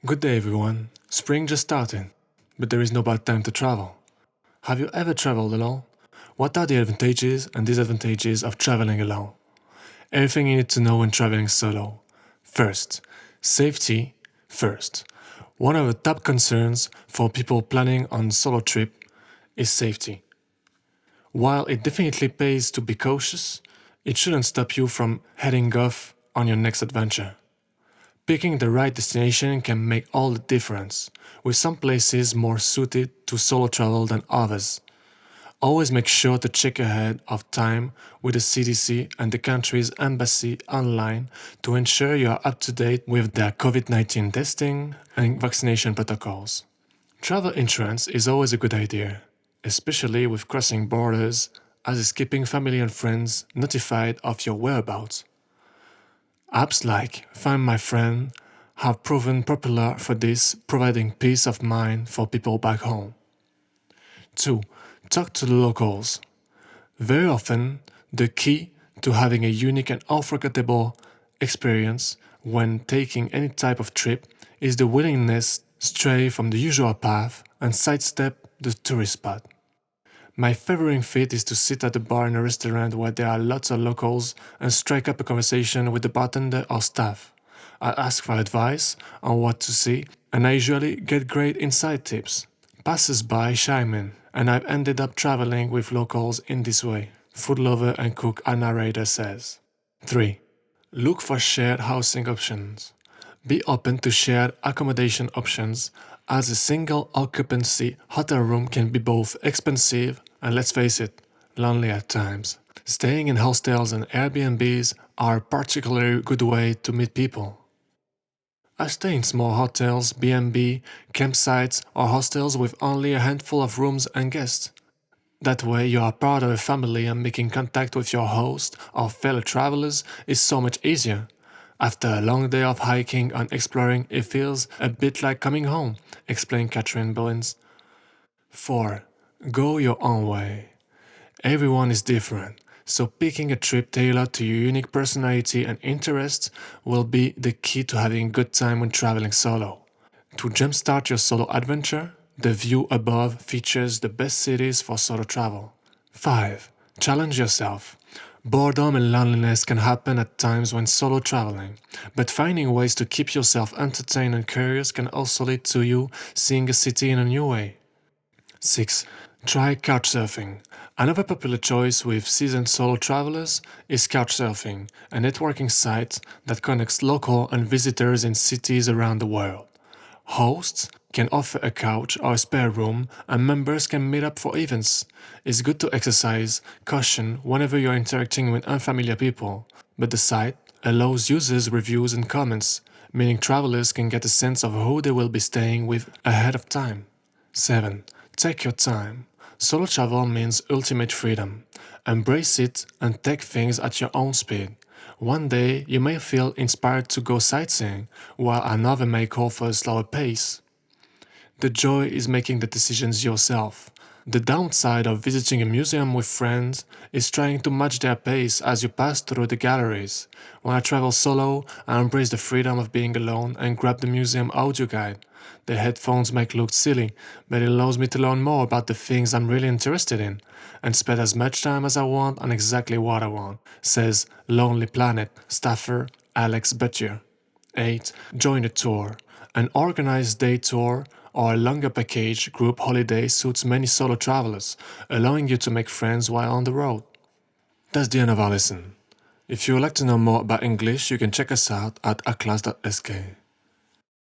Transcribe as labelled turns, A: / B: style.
A: Good day everyone. Spring just started, but there is no bad time to travel. Have you ever traveled alone? What are the advantages and disadvantages of traveling alone? Everything you need to know when traveling solo. First, safety first. One of the top concerns for people planning on solo trip is safety. While it definitely pays to be cautious, it shouldn't stop you from heading off on your next adventure. Picking the right destination can make all the difference, with some places more suited to solo travel than others. Always make sure to check ahead of time with the CDC and the country's embassy online to ensure you are up to date with their COVID-19 testing and vaccination protocols. Travel insurance is always a good idea, especially with crossing borders, as is keeping family and friends notified of your whereabouts. Apps like Find My Friend have proven popular for this, providing peace of mind for people back home. 2. Talk to the locals. Very often, the key to having a unique and unforgettable experience when taking any type of trip is the willingness to stray from the usual path and sidestep the tourist spot. My favorite feat is to sit at a bar in a restaurant where there are lots of locals and strike up a conversation with the bartender or staff. I ask for advice on what to see, and I usually get great inside tips. Passers-by chime in, and I've ended up traveling with locals in this way. Food lover and cook narrator says. 3. Look for shared housing options. Be open to shared accommodation options, as a single occupancy hotel room can be both expensive and, let's face it, lonely at times. Staying in hostels and Airbnbs are a particularly good way to meet people. I stay in small hotels, B&B, campsites or hostels with only a handful of rooms and guests. That way you are part of a family and making contact with your host or fellow travelers is so much easier. After a long day of hiking and exploring, it feels a bit like coming home, explained Catherine Billings. 4. Go your own way. Everyone is different, so picking a trip tailored to your unique personality and interests will be the key to having a good time when traveling solo. To jumpstart your solo adventure, the view above features the best cities for solo travel. 5. Challenge yourself. Boredom and loneliness can happen at times when solo traveling, but finding ways to keep yourself entertained and curious can also lead to you seeing a city in a new way. 6. Try couchsurfing. Another popular choice with seasoned solo travelers is couchsurfing, a networking site that connects local and visitors in cities around the world. Hosts can offer a couch or a spare room, and members can meet up for events. It's good to exercise caution whenever you're interacting with unfamiliar people, but the site allows users reviews and comments, meaning travelers can get a sense of who they will be staying with ahead of time. 7. Take your time. Solo travel means ultimate freedom. Embrace it and take things at your own speed. One day you may feel inspired to go sightseeing, while another may call for a slower pace. The joy is making the decisions yourself. The downside of visiting a museum with friends is trying to match their pace as you pass through the galleries. When I travel solo, I embrace the freedom of being alone and grab the museum audio guide. The headphones might look silly, but it allows me to learn more about the things I'm really interested in and spend as much time as I want on exactly what I want, says Lonely Planet staffer Alex Butcher. 8. Join a tour. An organized day tour or a longer package group holiday suits many solo travelers, allowing you to make friends while on the road. That's the end of our lesson. If you would like to know more about English, you can check us out at aclas.sk.